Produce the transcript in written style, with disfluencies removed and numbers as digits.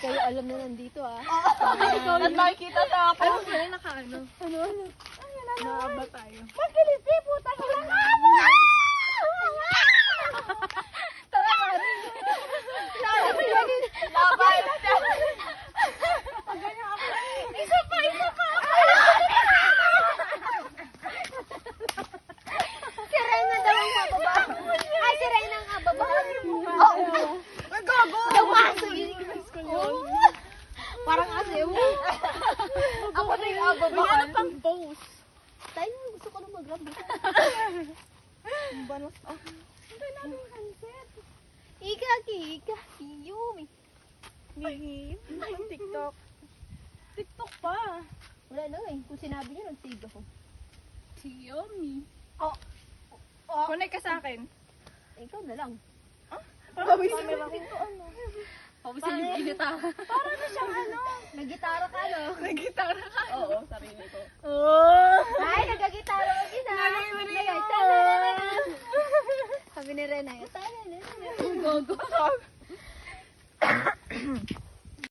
kayo alam na nandito ah. At makikita sa ako. Ano sila nakaano? Ano? Naaba tayo. Magkiliti, puta sila nga mo! Tara ka rin. Laban! Isa pa! Si Reyna daw ang bababa. Ay, si Reyna ang bababa. Gago! Dawaso yun. Parang asew. Ako na yung ababa. May ano pang pose. Tayo, gusto ko nung mag-rap dito. Banos. Ika, Yumi. TikTok. TikTok pa. Wala na eh. Kung sinabi niyo, nag-save ako. Si Yomi. Oh. Connect ka sa akin. Ikaw na lang. Pawisin mo ito ano. Pawisin yung gitara. Parang na siyang ano. Nag-gitara ka, no? Nag-gitara ka. Oo, sarili ko. Oh! Ay,